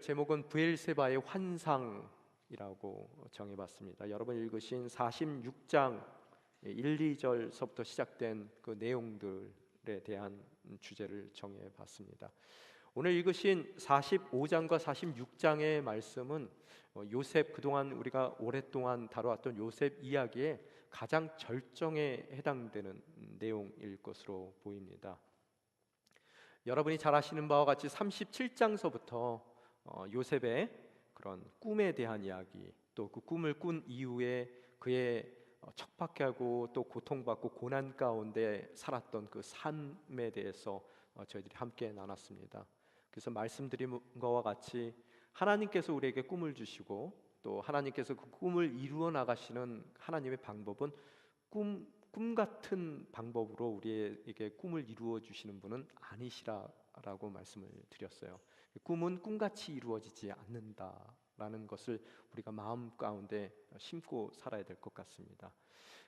제목은 브엘세바의 환상이라고 정해봤습니다. 여러분 읽으신 46장 1, 2절서부터 시작된 그 내용들에 대한 주제를 정해봤습니다. 오늘 읽으신 45장과 46장의 말씀은 요셉, 그동안 우리가 오랫동안 다뤄왔던 요셉 이야기의 가장 절정에 해당되는 내용일 것으로 보입니다. 여러분이 잘 아시는 바와 같이 37장서부터 요셉의 그런 꿈에 대한 이야기, 또 그 꿈을 꾼 이후에 그의 척박하고 또 고통받고 고난 가운데 살았던 그 삶에 대해서 저희들이 함께 나눴습니다. 그래서 말씀드린 것과 같이 하나님께서 우리에게 꿈을 주시고 또 하나님께서 그 꿈을 이루어 나가시는 하나님의 방법은 꿈 같은 방법으로 우리에게 꿈을 이루어 주시는 분은 아니시라라고 말씀을 드렸어요. 꿈은 꿈같이 이루어지지 않는다라는 것을 우리가 마음 가운데 심고 살아야 될 것 같습니다.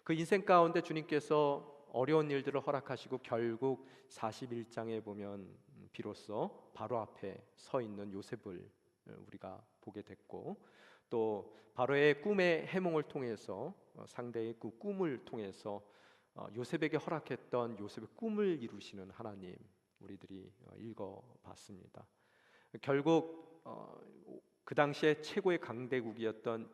그 인생 가운데 주님께서 어려운 일들을 허락하시고 결국 41장에 보면 비로소 바로 앞에 서 있는 요셉을 우리가 보게 됐고, 또 바로의 꿈의 해몽을 통해서 상대의 그 꿈을 통해서 요셉에게 허락했던 요셉의 꿈을 이루시는 하나님 우리들이 읽어봤습니다. 결국 그 당시에 최고의 강대국이었던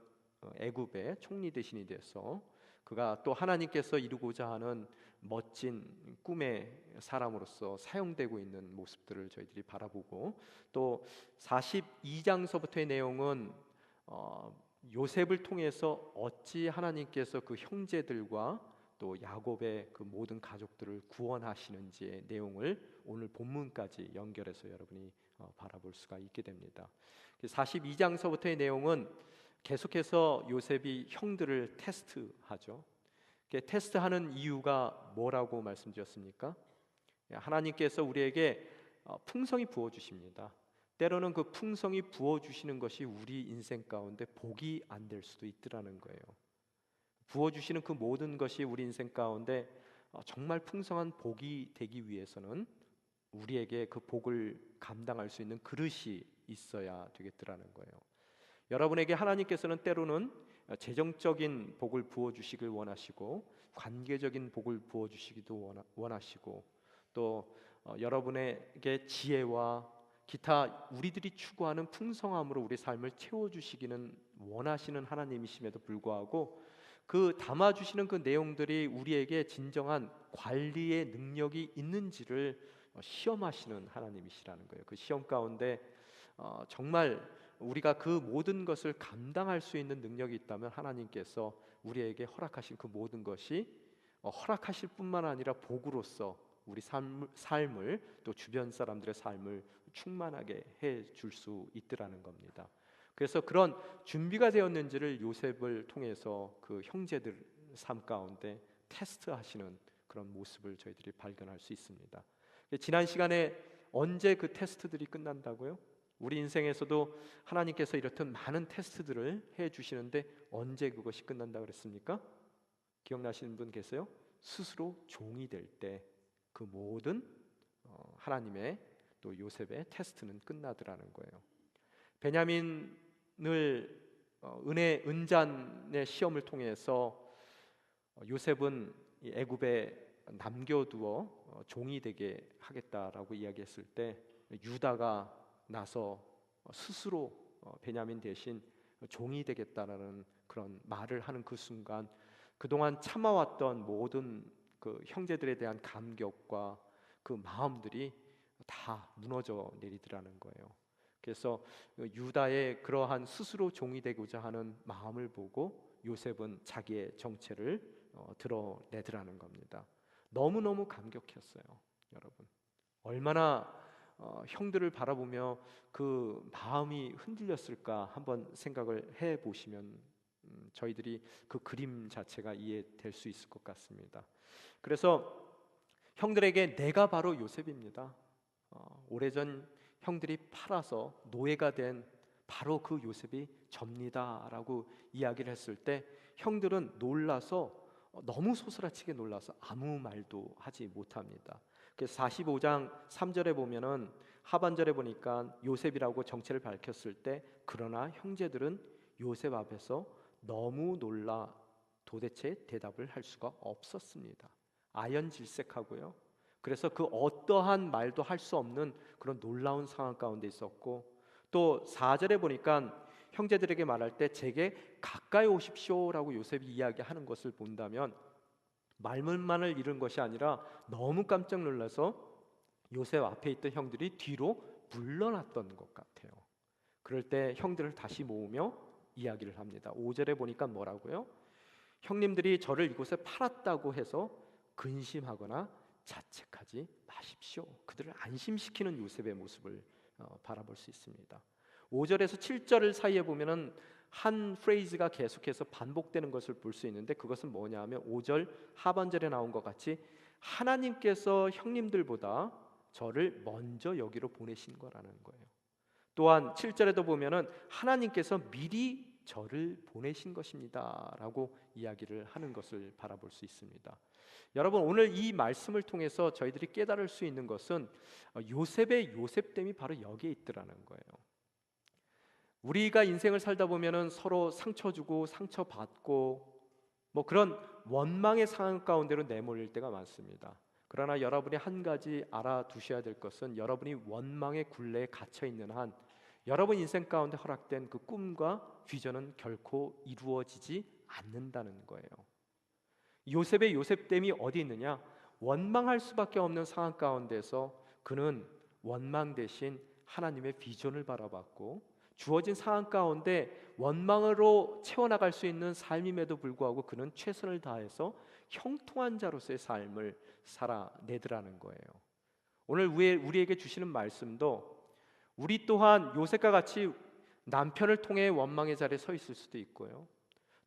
애굽의 총리 대신이 돼서 그가 또 하나님께서 이루고자 하는 멋진 꿈의 사람으로서 사용되고 있는 모습들을 저희들이 바라보고, 또 42장서부터의 내용은 요셉을 통해서 어찌 하나님께서 그 형제들과 또 야곱의 그 모든 가족들을 구원하시는지의 내용을 오늘 본문까지 연결해서 여러분이 바라볼 수가 있게 됩니다. 42장서부터의 내용은 계속해서 요셉이 형들을 테스트하죠. 테스트하는 이유가 뭐라고 말씀드렸습니까? 하나님께서 우리에게 풍성히 부어주십니다. 때로는 그 풍성이 부어주시는 것이 우리 인생 가운데 복이 안 될 수도 있더라는 거예요. 부어주시는 그 모든 것이 우리 인생 가운데 정말 풍성한 복이 되기 위해서는 우리에게 그 복을 감당할 수 있는 그릇이 있어야 되겠더라는 거예요. 여러분에게 하나님께서는 때로는 재정적인 복을 부어주시길 원하시고, 관계적인 복을 부어주시기도 원하시고, 또 여러분에게 지혜와 기타 우리들이 추구하는 풍성함으로 우리 삶을 채워주시기는 원하시는 하나님이심에도 불구하고, 그 담아주시는 그 내용들이 우리에게 진정한 관리의 능력이 있는지를 시험하시는 하나님이시라는 거예요. 그 시험 가운데 정말 우리가 그 모든 것을 감당할 수 있는 능력이 있다면 하나님께서 우리에게 허락하신 그 모든 것이 허락하실 뿐만 아니라 복으로서 우리 삶을 또 주변 사람들의 삶을 충만하게 해줄 수 있더라는 겁니다. 그래서 그런 준비가 되었는지를 요셉을 통해서 그 형제들 삶 가운데 테스트하시는 그런 모습을 저희들이 발견할 수 있습니다. 지난 시간에 언제 그 테스트들이 끝난다고요? 우리 인생에서도 하나님께서 이렇듯 많은 테스트들을 해주시는데 언제 그것이 끝난다고 그랬습니까? 기억나시는 분 계세요? 스스로 종이 될 때 그 모든 하나님의 또 요셉의 테스트는 끝나더라는 거예요. 베냐민을 은잔의 시험을 통해서 요셉은 애굽에 남겨두어 종이 되게 하겠다라고 이야기했을 때 유다가 나서 스스로 베냐민 대신 종이 되겠다라는 그런 말을 하는 그 순간 그동안 참아왔던 모든 그 형제들에 대한 감격과 그 마음들이 다 무너져 내리더라는 거예요. 그래서 유다의 그러한 스스로 종이 되고자 하는 마음을 보고 요셉은 자기의 정체를 드러내더라는 겁니다. 너무너무 감격했어요. 여러분, 얼마나 형들을 바라보며 그 마음이 흔들렸을까 한번 생각을 해보시면 저희들이 그 그림 자체가 이해될 수 있을 것 같습니다. 그래서 형들에게 내가 바로 요셉입니다. 오래전 형들이 팔아서 노예가 된 바로 그 요셉이 접니다 라고 이야기를 했을 때 형들은 놀라서 너무 소스라치게 놀라서 아무 말도 하지 못합니다. 그래서 45장 3절에 보면은 하반절에 보니까 요셉이라고 정체를 밝혔을 때 그러나 형제들은 요셉 앞에서 너무 놀라 도대체 대답을 할 수가 없었습니다. 아연질색하고요. 그래서 그 어떠한 말도 할 수 없는 그런 놀라운 상황 가운데 있었고, 또 4절에 보니까 형제들에게 말할 때 제게 가까이 오십시오라고 요셉이 이야기하는 것을 본다면 말문만을 잃은 것이 아니라 너무 깜짝 놀라서 요셉 앞에 있던 형들이 뒤로 물러났던 것 같아요. 그럴 때 형들을 다시 모으며 이야기를 합니다. 5절에 보니까 뭐라고요? 형님들이 저를 이곳에 팔았다고 해서 근심하거나 자책하지 마십시오. 그들을 안심시키는 요셉의 모습을 바라볼 수 있습니다. 5절에서 7절 사이에 보면은 한 프레이즈가 계속해서 반복되는 것을 볼 수 있는데, 그것은 뭐냐 하면 5절 하반절에 나온 것 같이 하나님께서 형님들보다 저를 먼저 여기로 보내신 거라는 거예요. 또한 7절에도 보면은 하나님께서 미리 저를 보내신 것입니다 라고 이야기를 하는 것을 바라볼 수 있습니다. 여러분, 오늘 이 말씀을 통해서 저희들이 깨달을 수 있는 것은 요셉의 요셉됨이 바로 여기에 있더라는 거예요. 우리가 인생을 살다 보면은 서로 상처 주고 상처 받고 뭐 그런 원망의 상황 가운데로 내몰릴 때가 많습니다. 그러나 여러분이 한 가지 알아두셔야 될 것은, 여러분이 원망의 굴레에 갇혀 있는 한 여러분 인생 가운데 허락된 그 꿈과 비전은 결코 이루어지지 않는다는 거예요. 요셉의 요셉됨이 어디 있느냐? 원망할 수밖에 없는 상황 가운데서 그는 원망 대신 하나님의 비전을 바라봤고, 주어진 상황 가운데 원망으로 채워나갈 수 있는 삶임에도 불구하고 그는 최선을 다해서 형통한 자로서의 삶을 살아내더라는 거예요. 오늘 우리에게 주시는 말씀도, 우리 또한 요셉과 같이 남편을 통해 원망의 자리에 서 있을 수도 있고요,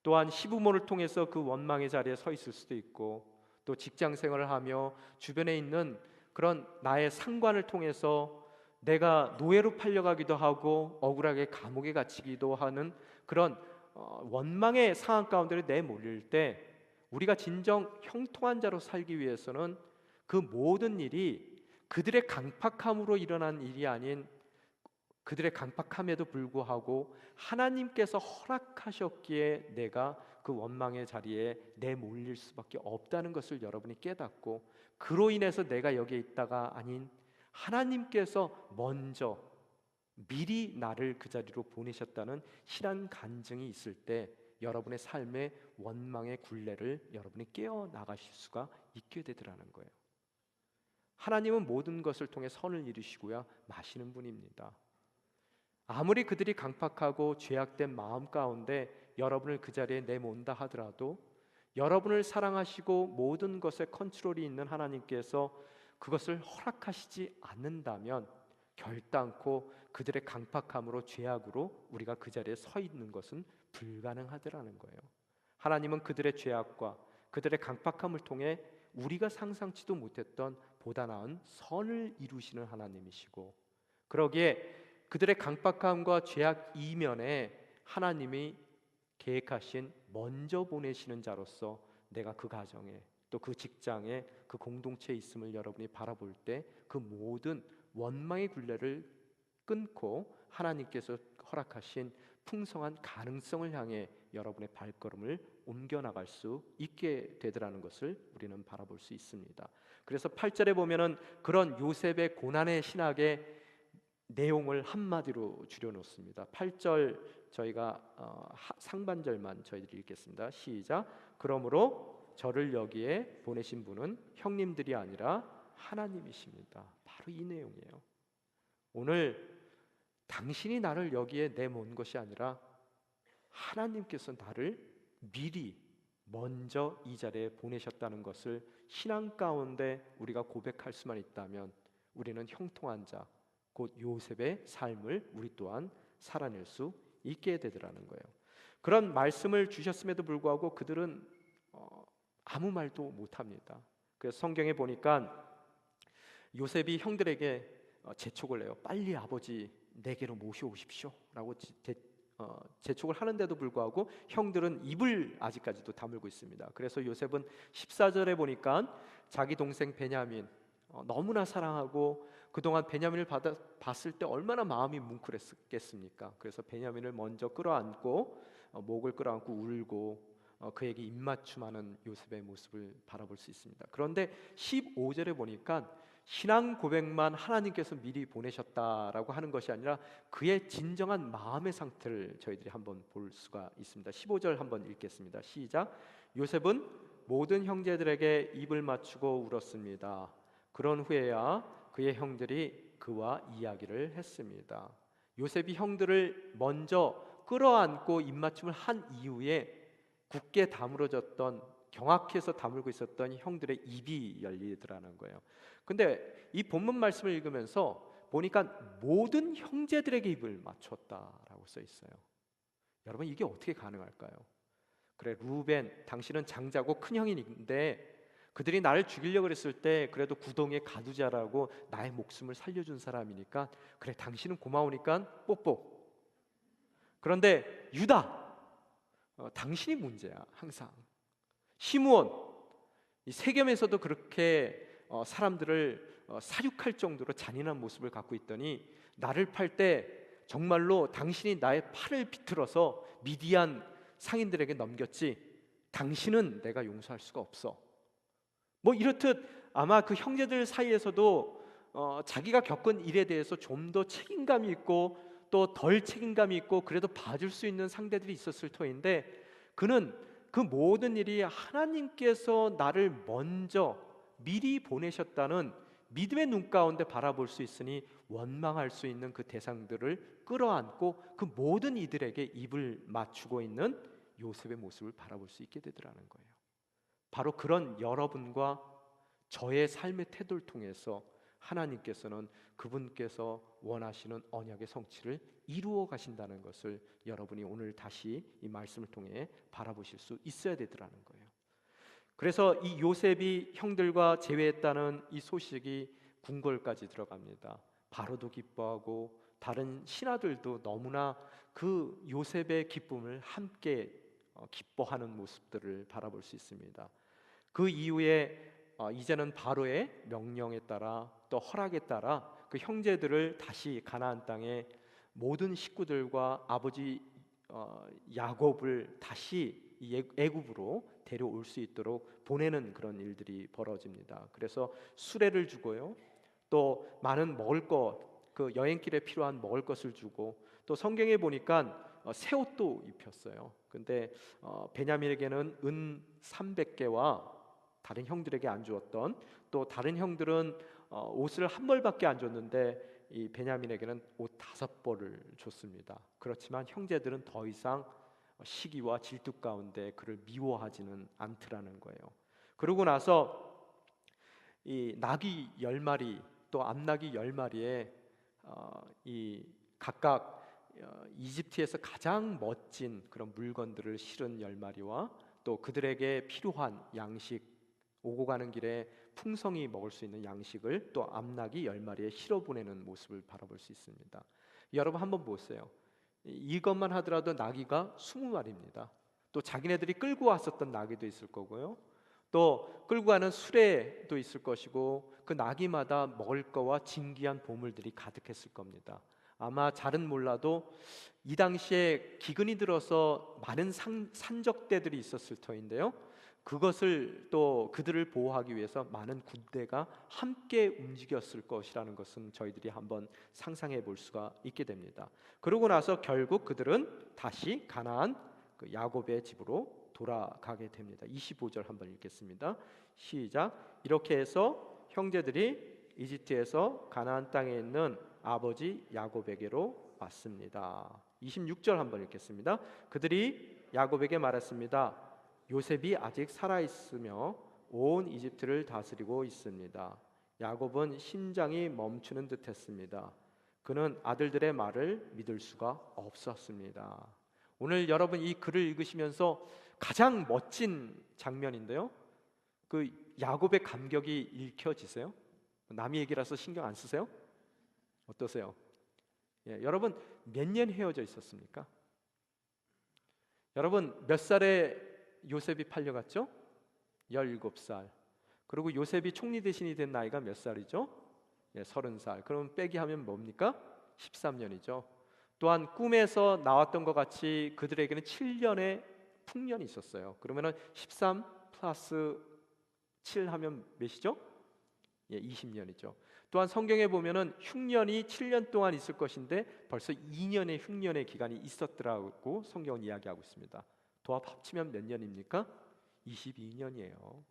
또한 시부모를 통해서 그 원망의 자리에 서 있을 수도 있고, 또 직장 생활을 하며 주변에 있는 그런 나의 상관을 통해서 내가 노예로 팔려가기도 하고 억울하게 감옥에 갇히기도 하는 그런 원망의 상황 가운데 내몰릴 때, 우리가 진정 형통한 자로 살기 위해서는 그 모든 일이 그들의 강팍함으로 일어난 일이 아닌, 그들의 강팍함에도 불구하고 하나님께서 허락하셨기에 내가 그 원망의 자리에 내몰릴 수밖에 없다는 것을 여러분이 깨닫고, 그로 인해서 내가 여기에 있다가 아닌 하나님께서 먼저 미리 나를 그 자리로 보내셨다는 신한 간증이 있을 때 여러분의 삶의 원망의 굴레를 여러분이 깨어나가실 수가 있게 되더라는 거예요. 하나님은 모든 것을 통해 선을 이루시고야 마시는 분입니다. 아무리 그들이 강팍하고 죄악된 마음 가운데 여러분을 그 자리에 내몬다 하더라도, 여러분을 사랑하시고 모든 것에 컨트롤이 있는 하나님께서 그것을 허락하시지 않는다면 결단코 그들의 강팍함으로, 죄악으로 우리가 그 자리에 서 있는 것은 불가능하더라는 거예요. 하나님은 그들의 죄악과 그들의 강팍함을 통해 우리가 상상치도 못했던 보다 나은 선을 이루시는 하나님이시고, 그러기에 그들의 강팍함과 죄악 이면에 하나님이 계획하신 먼저 보내시는 자로서 내가 그 가정에, 또 그 직장에, 그 공동체에 있음을 여러분이 바라볼 때 그 모든 원망의 굴레를 끊고 하나님께서 허락하신 풍성한 가능성을 향해 여러분의 발걸음을 옮겨나갈 수 있게 되더라는 것을 우리는 바라볼 수 있습니다. 그래서 8절에 보면은 그런 요셉의 고난의 신학의 내용을 한마디로 줄여놓습니다. 8절 저희가 상반절만 저희들이 읽겠습니다. 시작. 그러므로 저를 여기에 보내신 분은 형님들이 아니라 하나님이십니다. 바로 이 내용이에요. 오늘 당신이 나를 여기에 내몬 것이 아니라 하나님께서 나를 미리 먼저 이 자리에 보내셨다는 것을 신앙 가운데 우리가 고백할 수만 있다면 우리는 형통한 자, 곧 요셉의 삶을 우리 또한 살아낼 수 있게 되더라는 거예요. 그런 말씀을 주셨음에도 불구하고 그들은 아무 말도 못합니다. 그래서 성경에 보니까 요셉이 형들에게 재촉을 해요. 빨리 아버지 내게로 모셔오십시오 라고 재촉을 하는데도 불구하고 형들은 입을 아직까지도 다물고 있습니다. 그래서 요셉은 14절에 보니까 자기 동생 베냐민 너무나 사랑하고 그동안 베냐민을 봤을 때 얼마나 마음이 뭉클했겠습니까? 그래서 베냐민을 먼저 끌어안고 목을 끌어안고 울고 그에게 입맞춤하는 요셉의 모습을 바라볼 수 있습니다. 그런데 15절에 보니까 신앙 고백만 하나님께서 미리 보내셨다라고 하는 것이 아니라 그의 진정한 마음의 상태를 저희들이 한번 볼 수가 있습니다. 15절 한번 읽겠습니다. 시작. 요셉은 모든 형제들에게 입을 맞추고 울었습니다. 그런 후에야 그의 형들이 그와 이야기를 했습니다. 요셉이 형들을 먼저 끌어안고 입맞춤을 한 이후에 굳게 다물어졌던, 경악해서 다물고 있었던 형들의 입이 열리더라는 거예요. 근데 이 본문 말씀을 읽으면서 보니까 모든 형제들에게 입을 맞췄다라고 써 있어요. 여러분, 이게 어떻게 가능할까요? 그래, 루벤, 당신은 장자고 큰 형인데 그들이 나를 죽이려고 했을 때 그래도 구덩이에 가두자라고 나의 목숨을 살려준 사람이니까 그래, 당신은 고마우니까 뽀뽀. 그런데 유다, 당신이 문제야 항상. 시므온, 이 세겜에서도 그렇게 사람들을 사육할 정도로 잔인한 모습을 갖고 있더니 나를 팔 때 정말로 당신이 나의 팔을 비틀어서 미디안 상인들에게 넘겼지, 당신은 내가 용서할 수가 없어. 뭐 이렇듯 아마 그 형제들 사이에서도 자기가 겪은 일에 대해서 좀 더 책임감이 있고 또 덜 책임감이 있고 그래도 봐줄 수 있는 상대들이 있었을 터인데, 그는 그 모든 일이 하나님께서 나를 먼저 미리 보내셨다는 믿음의 눈 가운데 바라볼 수 있으니 원망할 수 있는 그 대상들을 끌어안고 그 모든 이들에게 입을 맞추고 있는 요셉의 모습을 바라볼 수 있게 되더라는 거예요. 바로 그런 여러분과 저의 삶의 태도를 통해서 하나님께서는 그분께서 원하시는 언약의 성취를 이루어 가신다는 것을 여러분이 오늘 다시 이 말씀을 통해 바라보실 수 있어야 되더라는 거예요. 그래서 이 요셉이 형들과 제외했다는 이 소식이 궁궐까지 들어갑니다. 바로도 기뻐하고 다른 신하들도 너무나 그 요셉의 기쁨을 함께 기뻐하는 모습들을 바라볼 수 있습니다. 그 이후에 이제는 바로의 명령에 따라 또 허락에 따라 그 형제들을 다시 가나안 땅에 모든 식구들과 아버지 야곱을 다시 애굽으로 데려올 수 있도록 보내는 그런 일들이 벌어집니다. 그래서 수레를 주고요, 또 많은 먹을 것, 그 여행길에 필요한 먹을 것을 주고, 또 성경에 보니까 새 옷도 입혔어요. 근데 베냐민에게는 은 300개와 다른 형들에게 안 주었던, 또 다른 형들은 옷을 한 벌밖에 안 줬는데 이 베냐민에게는 옷 5벌을 줬습니다. 그렇지만 형제들은 더 이상 시기와 질투 가운데 그를 미워하지는 않더라는 거예요. 그러고 나서 이 나귀 10마리 또 암나귀 10마리에 이 각각 이집트에서 가장 멋진 그런 물건들을 실은 10마리와 또 그들에게 필요한 양식, 오고 가는 길에 풍성히 먹을 수 있는 양식을 또 암나귀 10마리에 실어 보내는 모습을 바라볼 수 있습니다. 여러분 한번 보세요. 이것만 하더라도 나귀가 20마리입니다. 또 자기네들이 끌고 왔었던 나귀도 있을 거고요, 또 끌고 가는 수레도 있을 것이고, 그 나귀마다 먹을 거와 진귀한 보물들이 가득했을 겁니다. 아마 잘은 몰라도 이 당시에 기근이 들어서 많은 산적대들이 있었을 터인데요, 그것을 또 그들을 보호하기 위해서 많은 군대가 함께 움직였을 것이라는 것은 저희들이 한번 상상해 볼 수가 있게 됩니다. 그러고 나서 결국 그들은 다시 가나안 그 야곱의 집으로 돌아가게 됩니다. 25절 한번 읽겠습니다. 시작. 이렇게 해서 형제들이 이집트에서 가나안 땅에 있는 아버지 야곱에게로 왔습니다. 26절 한번 읽겠습니다. 그들이 야곱에게 말했습니다. 요셉이 아직 살아있으며 온 이집트를 다스리고 있습니다. 야곱은 심장이 멈추는 듯했습니다. 그는 아들들의 말을 믿을 수가 없었습니다. 오늘 여러분 이 글을 읽으시면서 가장 멋진 장면인데요, 그 야곱의 감격이 읽혀지세요? 남의 얘기라서 신경 안 쓰세요? 어떠세요? 여러분 몇 년 헤어져 있었습니까? 여러분 몇 살에 요셉이 팔려갔죠? 17살. 그리고 요셉이 총리 대신이 된 나이가 몇 살이죠? 30살. 그럼 빼기 하면 뭡니까? 13년이죠. 또한 꿈에서 나왔던 것 같이 그들에게는 7년의 풍년이 있었어요. 그러면은 13 플러스 7 하면 몇이죠? 20년이죠. 또한 성경에 보면은 흉년이 7년 동안 있을 것인데 벌써 2년의 흉년의 기간이 있었더라고 성경은 이야기하고 있습니다. 도합 합치면 몇 년입니까? 22년이에요.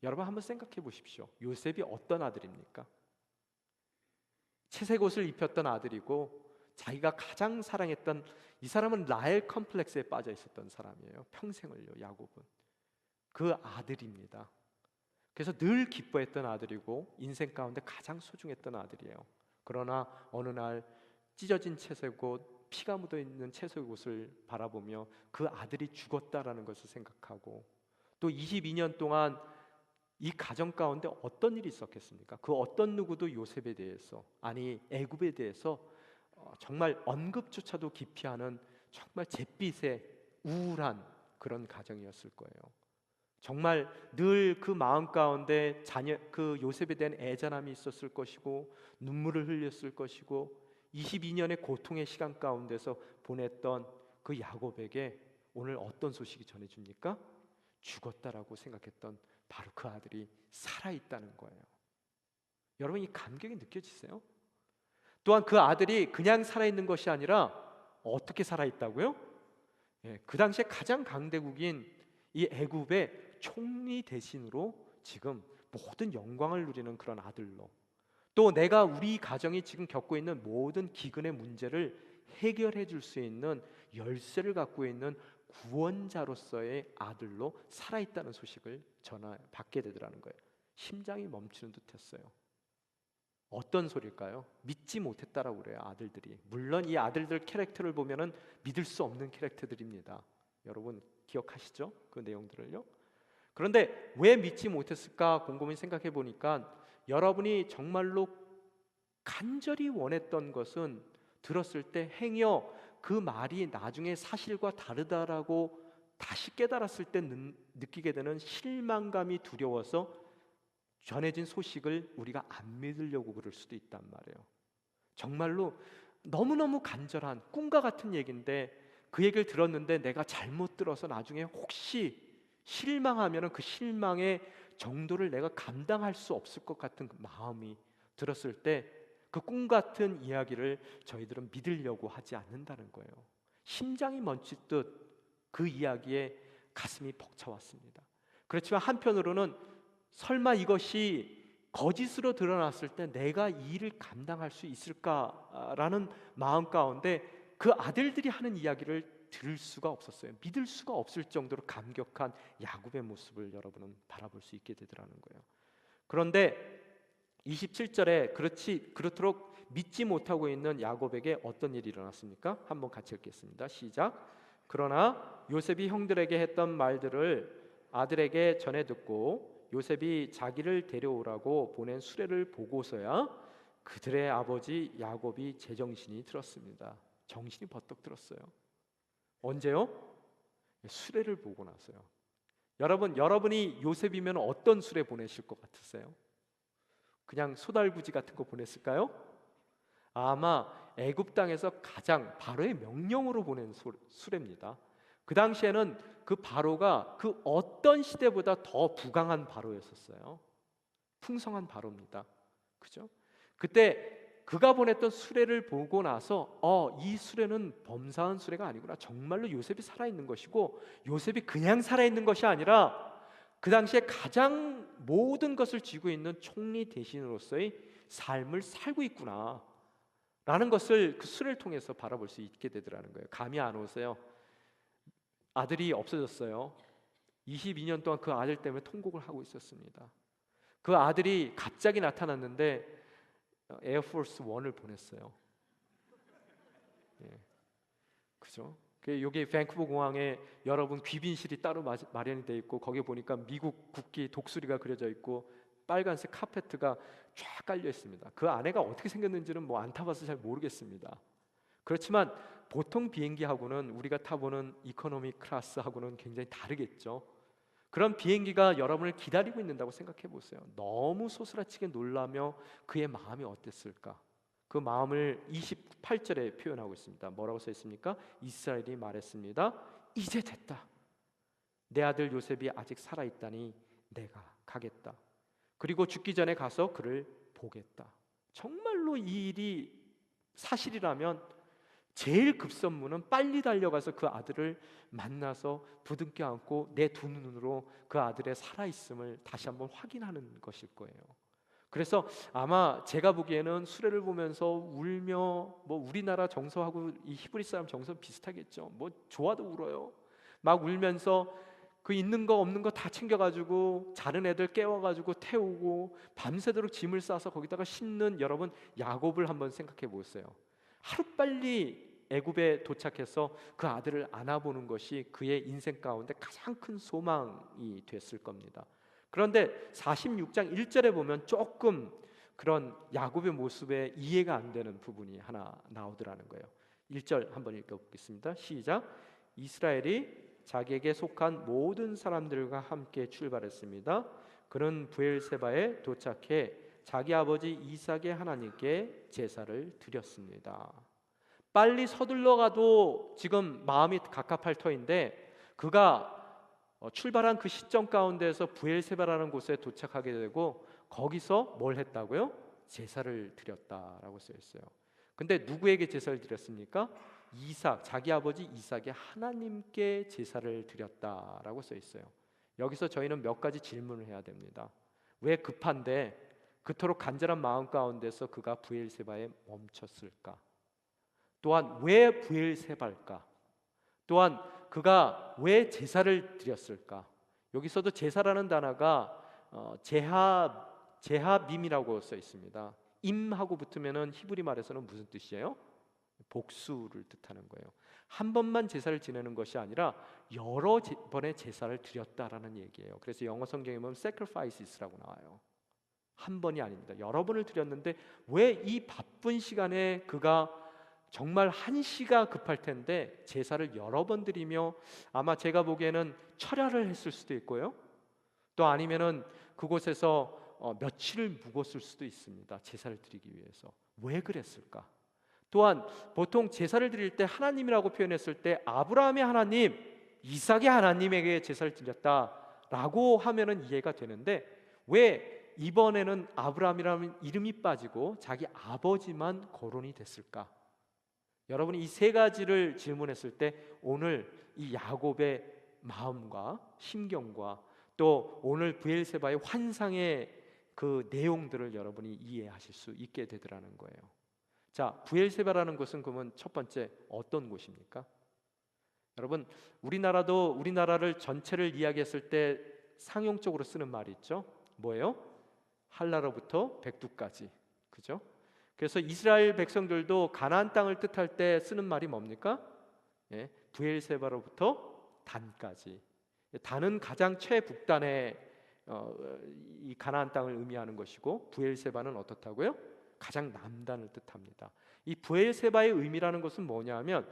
여러분 한번 생각해 보십시오. 요셉이 어떤 아들입니까? 채색 옷을 입혔던 아들이고 자기가 가장 사랑했던, 이 사람은 라헬 컴플렉스에 빠져 있었던 사람이에요. 평생을요. 야곱은 그 아들입니다. 그래서 늘 기뻐했던 아들이고 인생 가운데 가장 소중했던 아들이에요. 그러나 어느 날 찢어진 채색 옷, 피가 묻어 있는 채색 옷을 바라보며 그 아들이 죽었다라는 것을 생각하고, 또 22년 동안 이 가정 가운데 어떤 일이 있었겠습니까? 그 어떤 누구도 요셉에 대해서, 아니 애굽에 대해서 정말 언급조차도 기피하는 정말 잿빛의 우울한 그런 가정이었을 거예요. 정말 늘 그 마음 가운데 그 요셉에 대한 애잔함이 있었을 것이고 눈물을 흘렸을 것이고 22년의 고통의 시간 가운데서 보냈던 그 야곱에게 오늘 어떤 소식이 전해집니까? 죽었다라고 생각했던 바로 그 아들이 살아있다는 거예요. 여러분 이 감격이 느껴지세요? 또한 그 아들이 그냥 살아있는 것이 아니라 어떻게 살아있다고요? 그 당시에 가장 강대국인 이 애굽의 총리 대신으로 지금 모든 영광을 누리는 그런 아들로, 또 내가 우리 가정이 지금 겪고 있는 모든 기근의 문제를 해결해 줄 수 있는 열쇠를 갖고 있는 구원자로서의 아들로 살아있다는 소식을 받게 되더라는 거예요. 심장이 멈추는 듯했어요. 어떤 소리일까요? 믿지 못했다라고 그래요. 아들들이. 물론 이 아들들 캐릭터를 보면은 믿을 수 없는 캐릭터들입니다. 여러분 기억하시죠? 그 내용들을요. 그런데 왜 믿지 못했을까 곰곰이 생각해 보니까 여러분이 정말로 간절히 원했던 것은 들었을 때 행여 그 말이 나중에 사실과 다르다라고 다시 깨달았을 때 느끼게 되는 실망감이 두려워서 전해진 소식을 우리가 안 믿으려고 그럴 수도 있단 말이에요. 정말로 너무너무 간절한 꿈과 같은 얘기인데 그 얘기를 들었는데 내가 잘못 들어서 나중에 혹시 실망하면 그 실망의 정도를 내가 감당할 수 없을 것 같은 그 마음이 들었을 때 그 꿈 같은 이야기를 저희들은 믿으려고 하지 않는다는 거예요. 심장이 멈칫듯 그 이야기에 가슴이 벅차왔습니다. 그렇지만 한편으로는 설마 이것이 거짓으로 드러났을 때 내가 이 일을 감당할 수 있을까라는 마음 가운데 그 아들들이 하는 이야기를 들을 수가 없었어요. 믿을 수가 없을 정도로 감격한 야곱의 모습을 여러분은 바라볼 수 있게 되더라는 거예요. 그런데 27절에 그렇도록 믿지 못하고 있는 야곱에게 어떤 일이 일어났습니까? 한번 같이 읽겠습니다. 시작. 그러나 요셉이 형들에게 했던 말들을 아들에게 전해 듣고 요셉이 자기를 데려오라고 보낸 수레를 보고서야 그들의 아버지 야곱이 제정신이 들었습니다. 정신이 버떡 들었어요. 언제요? 수레를 보고 나서요. 여러분이 요셉이면 어떤 수레 보내실 것 같으세요? 그냥 소달구지 같은 거 보냈을까요? 아마 애굽 땅에서 가장 바로의 명령으로 보낸 수레입니다. 그 당시에는 그 바로가 그 어떤 시대보다 더 부강한 바로였었어요. 풍성한 바로입니다. 그죠? 그때 그가 보냈던 수레를 보고 나서 이 수레는 범사한 수레가 아니구나. 정말로 요셉이 살아있는 것이고 요셉이 그냥 살아있는 것이 아니라 그 당시에 가장 모든 것을 쥐고 있는 총리 대신으로서의 삶을 살고 있구나 라는 것을 그 수레를 통해서 바라볼 수 있게 되더라는 거예요. 감이 안 오세요? 아들이 없어졌어요. 22년 동안 그 아들 때문에 통곡을 하고 있었습니다. 그 아들이 갑자기 나타났는데 에어포스 1을 보냈어요. 그죠? 여기 밴쿠버 공항에 여러분 귀빈실이 따로 마련이 되어 있고 거기에 보니까 미국 국기 독수리가 그려져 있고 빨간색 카페트가 쫙 깔려 있습니다. 그 안에가 어떻게 생겼는지는 안 타봐서 잘 모르겠습니다. 그렇지만 보통 비행기하고는 우리가 타보는 이코노미 클래스하고는 굉장히 다르겠죠. 그런 비행기가 여러분을 기다리고 있는다고 생각해 보세요. 너무 소스라치게 놀라며 그의 마음이 어땠을까? 그 마음을 28절에 표현하고 있습니다. 뭐라고 써 있습니까? 이스라엘이 말했습니다. 이제 됐다. 내 아들 요셉이 아직 살아있다니 내가 가겠다. 그리고 죽기 전에 가서 그를 보겠다. 정말로 이 일이 사실이라면 제일 급선무는 빨리 달려가서 그 아들을 만나서 부둥켜 안고 내 두 눈으로 그 아들의 살아있음을 다시 한번 확인하는 것일 거예요. 그래서 아마 제가 보기에는 수레를 보면서 울며, 뭐 우리나라 정서하고 이 히브리 사람 정서 비슷하겠죠. 뭐 좋아도 울어요. 막 울면서 그 있는 거 없는 거 다 챙겨가지고 자는 애들 깨워가지고 태우고 밤새도록 짐을 싸서 거기다가 싣는 여러분 야곱을 한번 생각해 보세요. 하루빨리 애굽에 도착해서 그 아들을 안아보는 것이 그의 인생 가운데 가장 큰 소망이 됐을 겁니다. 그런데 46장 1절에 보면 조금 그런 야곱의 모습에 이해가 안 되는 부분이 하나 나오더라는 거예요. 1절 한번 읽어보겠습니다. 시작. 이스라엘이 자기에게 속한 모든 사람들과 함께 출발했습니다. 그는 브엘세바에 도착해 자기 아버지 이삭의 하나님께 제사를 드렸습니다. 빨리 서둘러 가도 지금 마음이 갑갑할 터인데 그가 출발한 그 시점 가운데에서 브엘세바라는 곳에 도착하게 되고 거기서 뭘 했다고요? 제사를 드렸다라고 써 있어요. 근데 누구에게 제사를 드렸습니까? 이삭, 자기 아버지 이삭의 하나님께 제사를 드렸다라고 써 있어요. 여기서 저희는 몇 가지 질문을 해야 됩니다. 왜 급한데 그토록 간절한 마음 가운데서 그가 브엘세바에 멈췄을까? 또한 왜 브엘세바일까? 또한 그가 왜 제사를 드렸을까? 여기서도 제사라는 단어가 제하밈이라고 써 있습니다. 임하고 붙으면은 히브리 말에서는 무슨 뜻이에요? 복수를 뜻하는 거예요. 한 번만 제사를 지내는 것이 아니라 여러 번의 제사를 드렸다라는 얘기예요. 그래서 영어 성경에 보면 sacrifices라고 나와요. 한 번이 아닙니다. 여러 번을 드렸는데 왜 이 바쁜 시간에 그가 정말 한시가 급할 텐데 제사를 여러 번 드리며 아마 제가 보기에는 철야를 했을 수도 있고요. 또 아니면은 그곳에서 며칠을 묵었을 수도 있습니다. 제사를 드리기 위해서. 왜 그랬을까? 또한 보통 제사를 드릴 때 하나님이라고 표현했을 때 아브라함의 하나님, 이삭의 하나님에게 제사를 드렸다라고 하면은 이해가 되는데 왜 이번에는 아브라함이라는 이름이 빠지고 자기 아버지만 거론이 됐을까? 여러분이 이 세 가지를 질문했을 때 오늘 이 야곱의 마음과 심경과 또 오늘 브엘세바의 환상의 그 내용들을 여러분이 이해하실 수 있게 되더라는 거예요. 자, 브엘세바라는 곳은 그러면 첫 번째 어떤 곳입니까? 여러분 우리나라도 우리나라를 전체를 이야기했을 때 상용적으로 쓰는 말이 있죠. 뭐예요? 한라로부터 백두까지. 그죠? 그래서 이스라엘 백성들도 가나안 땅을 뜻할 때 쓰는 말이 뭡니까? 예, 브엘세바로부터 단까지. 단은 가장 최북단의 이 가나안 땅을 의미하는 것이고 브엘세바는 어떻다고요? 가장 남단을 뜻합니다. 이 브엘세바의 의미라는 것은 뭐냐면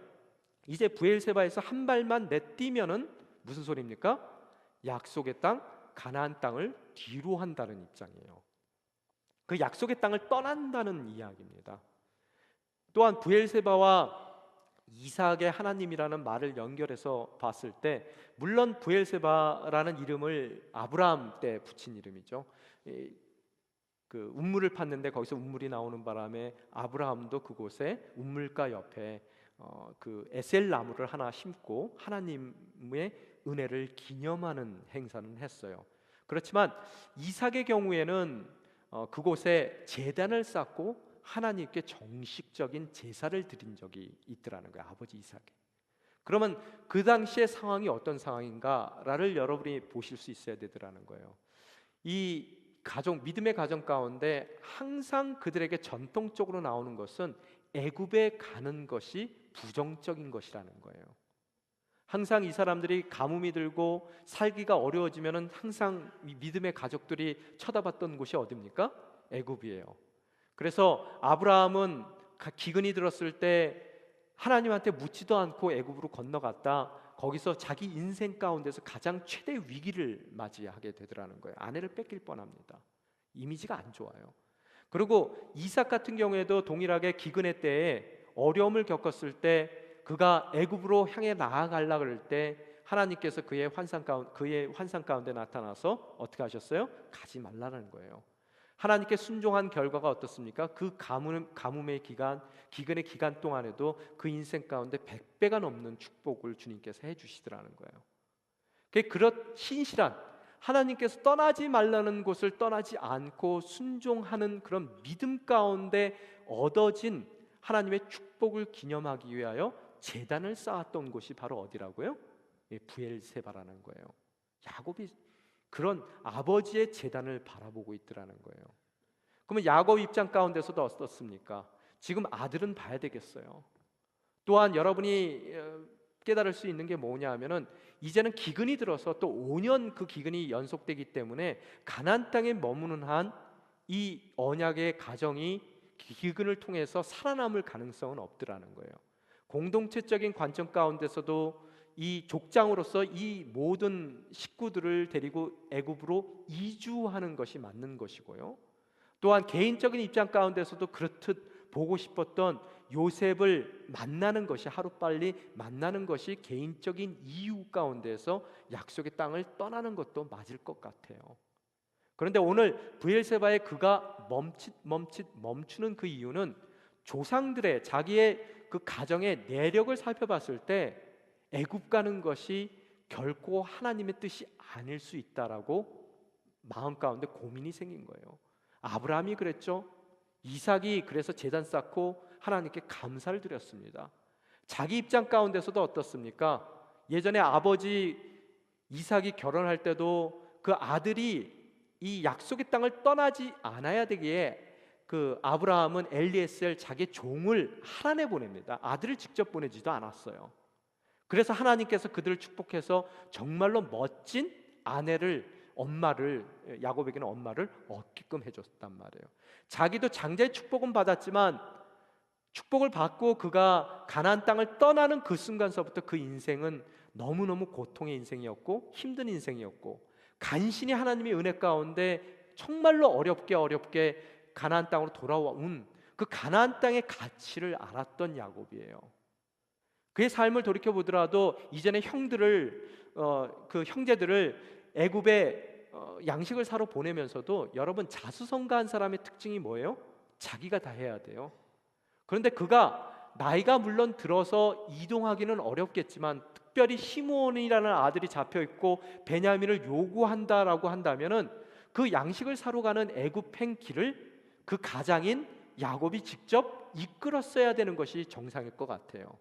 이제 브엘세바에서 한 발만 내뛰면은 무슨 소리입니까? 약속의 땅 가나안 땅을 뒤로 한다는 입장이에요. 그 약속의 땅을 떠난다는 이야기입니다. 또한 브엘세바와 이삭의 하나님이라는 말을 연결해서 봤을 때 물론 브엘세바라는 이름을 아브라함 때 붙인 이름이죠. 그 운물을 팠는데 거기서 운물이 나오는 바람에 아브라함도 그곳에 운물가 옆에 그 에셀 나무를 하나 심고 하나님의 은혜를 기념하는 행사는 했어요. 그렇지만 이삭의 경우에는 그곳에 제단을 쌓고 하나님께 정식적인 제사를 드린 적이 있더라는 거예요. 아버지 이삭이. 그러면 그 당시의 상황이 어떤 상황인가를 여러분이 보실 수 있어야 되더라는 거예요. 이 가정, 믿음의 가정 가운데 항상 그들에게 전통적으로 나오는 것은 애굽에 가는 것이 부정적인 것이라는 거예요. 항상 이 사람들이 가뭄이 들고 살기가 어려워지면은 항상 믿음의 가족들이 쳐다봤던 곳이 어디입니까? 애굽이에요. 그래서 아브라함은 기근이 들었을 때 하나님한테 묻지도 않고 애굽으로 건너갔다. 거기서 자기 인생 가운데서 가장 최대 위기를 맞이하게 되더라는 거예요. 아내를 뺏길 뻔합니다. 이미지가 안 좋아요. 그리고 이삭 같은 경우에도 동일하게 기근의 때에 어려움을 겪었을 때 그가 애굽으로 향해 나아가려 그럴 때 하나님께서 그의 환상 가운데 나타나서 어떻게 하셨어요? 가지 말라는 거예요. 하나님께 순종한 결과가 어떻습니까? 그 가뭄의 기간, 기근의 기간 동안에도 그 인생 가운데 100배가 넘는 축복을 주님께서 해주시더라는 거예요. 그런 신실한, 하나님께서 떠나지 말라는 곳을 떠나지 않고 순종하는 그런 믿음 가운데 얻어진 하나님의 축복을 기념하기 위하여 제단을 쌓았던 곳이 바로 어디라고요? 브엘세바라는 거예요. 야곱이 그런 아버지의 제단을 바라보고 있더라는 거예요. 그러면 야곱 입장 가운데서도 어떻습니까? 지금 아들은 봐야 되겠어요. 또한 여러분이 깨달을 수 있는 게 뭐냐 하면은 이제는 기근이 들어서 또 5년 그 기근이 연속되기 때문에 가나안 땅에 머무는 한 이 언약의 가정이 기근을 통해서 살아남을 가능성은 없더라는 거예요. 공동체적인 관점 가운데서도 이 족장으로서 이 모든 식구들을 데리고 애굽으로 이주하는 것이 맞는 것이고요. 또한 개인적인 입장 가운데서도 그렇듯 보고 싶었던 요셉을 만나는 것이, 하루빨리 만나는 것이 개인적인 이유 가운데서 약속의 땅을 떠나는 것도 맞을 것 같아요. 그런데 오늘 브엘세바의 그가 멈추는 그 이유는 조상들의 자기의 그 가정의 내력을 살펴봤을 때 애굽 가는 것이 결코 하나님의 뜻이 아닐 수 있다라고 마음 가운데 고민이 생긴 거예요. 아브라함이 그랬죠. 이삭이 그래서 제단 쌓고 하나님께 감사를 드렸습니다. 자기 입장 가운데서도 어떻습니까? 예전에 아버지 이삭이 결혼할 때도 그 아들이 이 약속의 땅을 떠나지 않아야 되기에 그 아브라함은 엘리에셀 자기 종을 하란에 보냅니다. 아들을 직접 보내지도 않았어요. 그래서 하나님께서 그들을 축복해서 정말로 멋진 엄마를, 야곱에게는 엄마를 얻게끔 해줬단 말이에요. 자기도 장자의 축복은 받았지만 축복을 받고 그가 가나안 땅을 떠나는 그 순간서부터 그 인생은 너무너무 고통의 인생이었고 힘든 인생이었고, 간신히 하나님의 은혜 가운데 정말로 어렵게 가나안 땅으로 돌아온 그 가나안 땅의 가치를 알았던 야곱이에요. 그의 삶을 돌이켜 보더라도 이전에 그 형제들을 애굽에 양식을 사러 보내면서도 여러분, 자수성가한 사람의 특징이 뭐예요? 자기가 다 해야 돼요. 그런데 그가 나이가 물론 들어서 이동하기는 어렵겠지만 특별히 시므온이라는 아들이 잡혀 있고 베냐민을 요구한다라고 한다면은 그 양식을 사러 가는 애굽행 길을 그 가장인 야곱이 직접 이끌었어야 되는 것이 정상일 것 같아요.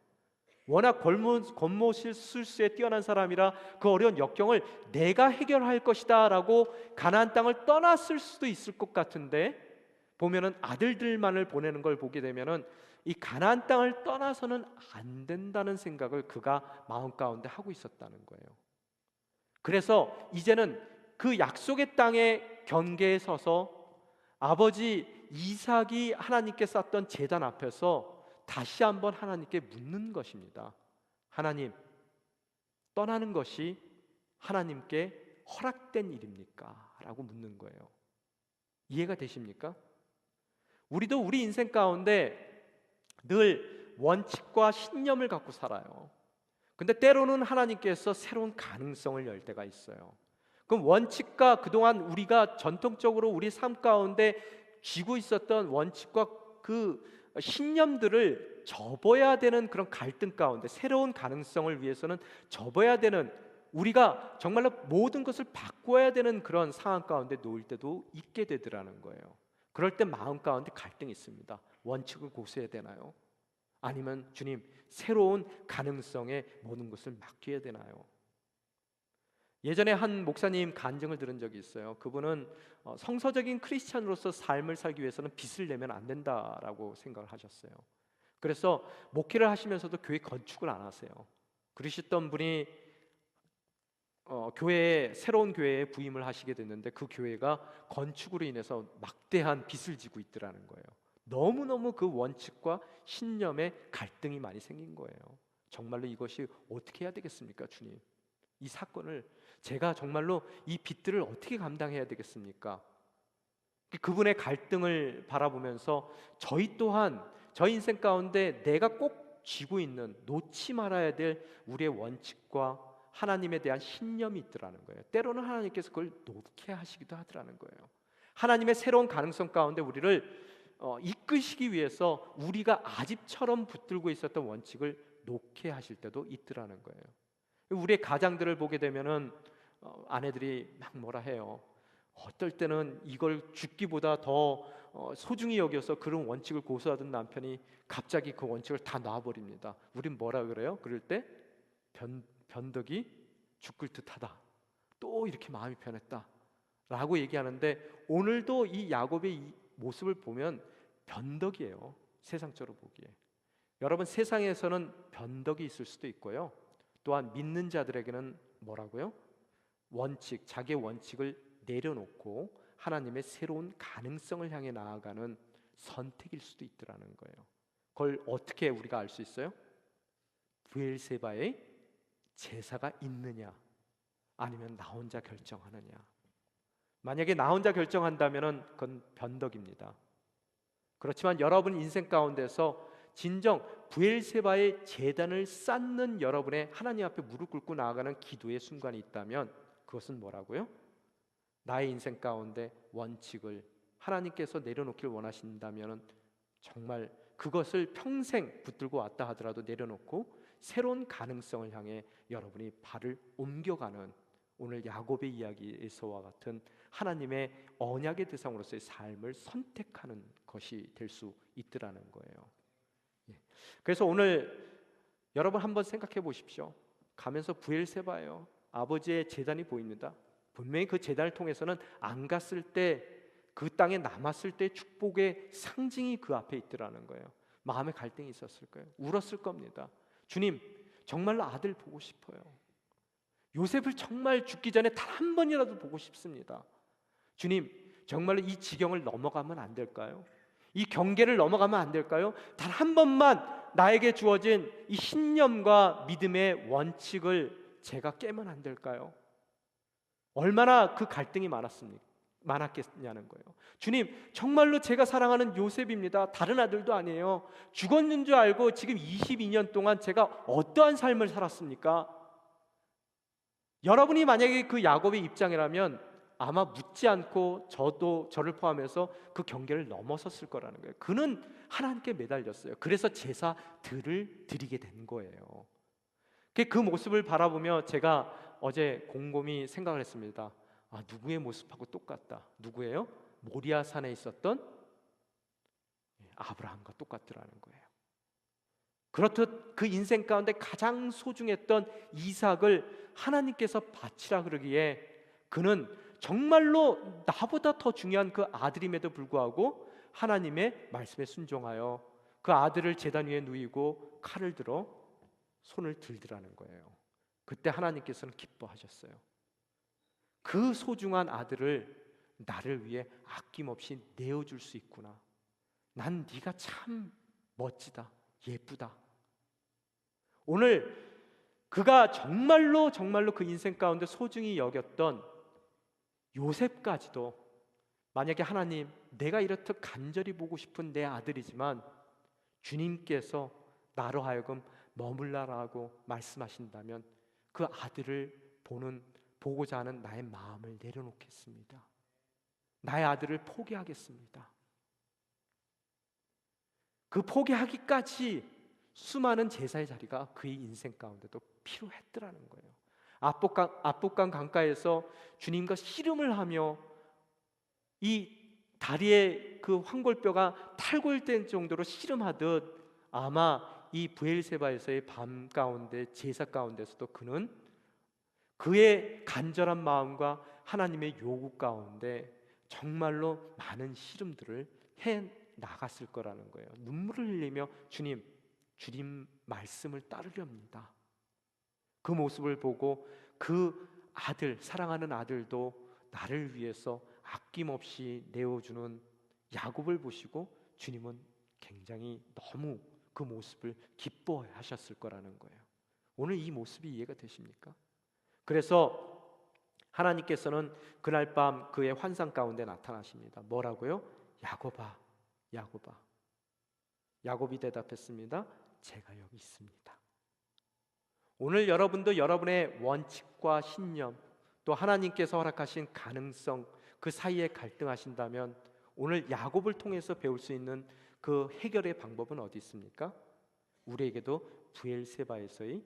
워낙 권모술수에 뛰어난 사람이라 그 어려운 역경을 내가 해결할 것이다 라고 가나안 땅을 떠났을 수도 있을 것 같은데, 보면은 아들들만을 보내는 걸 보게 되면은 이 가나안 땅을 떠나서는 안 된다는 생각을 그가 마음 가운데 하고 있었다는 거예요. 그래서 이제는 그 약속의 땅의 경계에 서서 아버지 이삭이 하나님께 쌓던 제단 앞에서 다시 한번 하나님께 묻는 것입니다. 하나님, 떠나는 것이 하나님께 허락된 일입니까? 라고 묻는 거예요. 이해가 되십니까? 우리도 우리 인생 가운데 늘 원칙과 신념을 갖고 살아요. 근데 때로는 하나님께서 새로운 가능성을 열 때가 있어요. 그럼 원칙과 그동안 우리가 전통적으로 우리 삶 가운데 쥐고 있었던 원칙과 그 신념들을 접어야 되는 그런 갈등 가운데, 새로운 가능성을 위해서는 접어야 되는, 우리가 정말로 모든 것을 바꿔야 되는 그런 상황 가운데 놓일 때도 있게 되더라는 거예요. 그럴 때 마음 가운데 갈등이 있습니다. 원칙을 고수해야 되나요? 아니면 주님, 새로운 가능성에 모든 것을 맡겨야 되나요? 예전에 한 목사님 간증을 들은 적이 있어요. 그분은 성서적인 크리스찬으로서 삶을 살기 위해서는 빚을 내면 안 된다라고 생각을 하셨어요. 그래서 목회를 하시면서도 교회 건축을 안 하세요. 그러셨던 분이 새로운 교회에 부임을 하시게 됐는데 그 교회가 건축으로 인해서 막대한 빚을 지고 있더라는 거예요. 너무너무 그 원칙과 신념에 갈등이 많이 생긴 거예요. 정말로 이것이 어떻게 해야 되겠습니까, 주님? 이 사건을 제가 정말로 이 빚들을 어떻게 감당해야 되겠습니까? 그분의 갈등을 바라보면서 저희 또한 저희 인생 가운데 내가 꼭 쥐고 있는, 놓지 말아야 될 우리의 원칙과 하나님에 대한 신념이 있더라는 거예요. 때로는 하나님께서 그걸 놓게 하시기도 하더라는 거예요. 하나님의 새로운 가능성 가운데 우리를 이끄시기 위해서 우리가 아집처럼 붙들고 있었던 원칙을 놓게 하실 때도 있더라는 거예요. 우리의 가장들을 보게 되면은 아내들이 막 뭐라 해요. 어떨 때는 이걸 죽기보다 더 소중히 여겨서 그런 원칙을 고수하던 남편이 갑자기 그 원칙을 다 놔버립니다. 우린 뭐라 그래요? 그럴 때 변덕이 죽을 듯하다. 또 이렇게 마음이 변했다 라고 얘기하는데, 오늘도 이 야곱의 이 모습을 보면 변덕이에요. 세상적으로 보기에. 여러분, 세상에서는 변덕이 있을 수도 있고요, 또한 믿는 자들에게는 뭐라고요? 원칙, 자기의 원칙을 내려놓고 하나님의 새로운 가능성을 향해 나아가는 선택일 수도 있더라는 거예요. 그걸 어떻게 우리가 알 수 있어요? 브엘세바의 제사가 있느냐, 아니면 나 혼자 결정하느냐. 만약에 나 혼자 결정한다면 그건 변덕입니다. 그렇지만 여러분 인생 가운데서 진정 브엘세바의 제단을 쌓는 여러분의 하나님 앞에 무릎 꿇고 나아가는 기도의 순간이 있다면, 그것은 뭐라고요? 나의 인생 가운데 원칙을 하나님께서 내려놓길 원하신다면 정말 그것을 평생 붙들고 왔다 하더라도 내려놓고 새로운 가능성을 향해 여러분이 발을 옮겨가는, 오늘 야곱의 이야기에서와 같은 하나님의 언약의 대상으로서의 삶을 선택하는 것이 될 수 있더라는 거예요. 그래서 오늘 여러분 한번 생각해 보십시오. 가면서 브엘세바예요. 아버지의 제단이 보입니다. 분명히 그 제단을 통해서는 안 갔을 때, 그 땅에 남았을 때 축복의 상징이 그 앞에 있더라는 거예요. 마음의 갈등이 있었을 거예요. 울었을 겁니다. 주님, 정말로 아들 보고 싶어요. 요셉을 정말 죽기 전에 단 한 번이라도 보고 싶습니다. 주님, 정말로 이 지경을 넘어가면 안 될까요? 이 경계를 넘어가면 안 될까요? 단 한 번만 나에게 주어진 이 신념과 믿음의 원칙을 제가 깨면 안 될까요? 얼마나 그 갈등이 많았겠냐는 거예요. 주님, 정말로 제가 사랑하는 요셉입니다. 다른 아들도 아니에요. 죽었는 줄 알고 지금 22년 동안 제가 어떠한 삶을 살았습니까? 여러분이 만약에 그 야곱의 입장이라면 아마 묻지 않고 저를 포함해서 그 경계를 넘어섰을 거라는 거예요. 그는 하나님께 매달렸어요. 그래서 제사들을 드리게 된 거예요. 그 모습을 바라보며 제가 어제 곰곰이 생각을 했습니다. 누구의 모습하고 똑같다. 누구예요? 모리아 산에 있었던 아브라함과 똑같더라는 거예요. 그렇듯 그 인생 가운데 가장 소중했던 이삭을 하나님께서 바치라 그러기에 그는 정말로 나보다 더 중요한 그 아들임에도 불구하고 하나님의 말씀에 순종하여 그 아들을 제단 위에 누이고 칼을 들어 손을 들더라는 거예요. 그때 하나님께서는 기뻐하셨어요. 그 소중한 아들을 나를 위해 아낌없이 내어줄 수 있구나. 난 네가 참 멋지다, 예쁘다. 오늘 그가 정말로 그 인생 가운데 소중히 여겼던 요셉까지도 만약에 하나님, 내가 이렇듯 간절히 보고 싶은 내 아들이지만 주님께서 나로 하여금 머물라라고 말씀하신다면 그 아들을 보고자 하는 나의 마음을 내려놓겠습니다. 나의 아들을 포기하겠습니다. 그 포기하기까지 수많은 제사의 자리가 그의 인생 가운데도 필요했더라는 거예요. 압복강 강가에서 주님과 씨름을 하며 이 다리에 그 황골뼈가 탈골된 정도로 씨름하듯, 아마 이 브엘세바에서의 밤 가운데, 제사 가운데서도 그는 그의 간절한 마음과 하나님의 요구 가운데 정말로 많은 씨름들을 해 나갔을 거라는 거예요. 눈물을 흘리며 주님 말씀을 따르렵니다. 그 모습을 보고 그 아들, 사랑하는 아들도 나를 위해서 아낌없이 내어주는 야곱을 보시고 주님은 굉장히 너무 그 모습을 기뻐하셨을 거라는 거예요. 오늘 이 모습이 이해가 되십니까? 그래서 하나님께서는 그날 밤 그의 환상 가운데 나타나십니다. 뭐라고요? 야곱아, 야곱아. 야곱이 대답했습니다. 제가 여기 있습니다. 오늘 여러분도 여러분의 원칙과 신념, 또 하나님께서 허락하신 가능성, 그 사이에 갈등하신다면 오늘 야곱을 통해서 배울 수 있는 그 해결의 방법은 어디 있습니까? 우리에게도 브엘세바에서의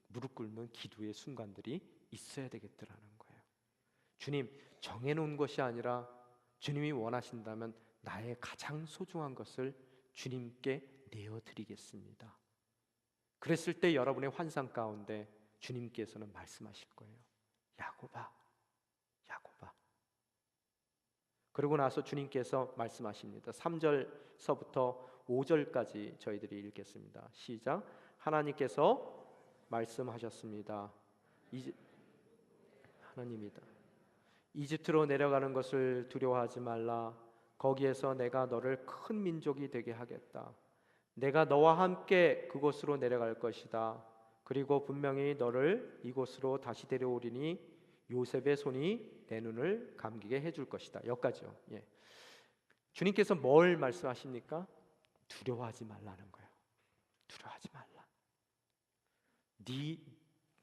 무릎 꿇는 기도의 순간들이 있어야 되겠더라는 거예요. 주님, 정해놓은 것이 아니라 주님이 원하신다면 나의 가장 소중한 것을 주님께 내어드리겠습니다. 그랬을 때 여러분의 환상 가운데 주님께서는 말씀하실 거예요. 야곱아, 야곱아. 그러고 나서 주님께서 말씀하십니다. 3절서부터 5절까지 저희들이 읽겠습니다. 시작. 하나님께서 말씀하셨습니다. 하나님이다. 이집트로 내려가는 것을 두려워하지 말라. 거기에서 내가 너를 큰 민족이 되게 하겠다. 내가 너와 함께 그곳으로 내려갈 것이다. 그리고 분명히 너를 이곳으로 다시 데려오리니 요셉의 손이 내 눈을 감기게 해줄 것이다. 여기까지요. 주님께서 뭘 말씀하십니까? 두려워하지 말라는 거예요. 두려워하지 말라.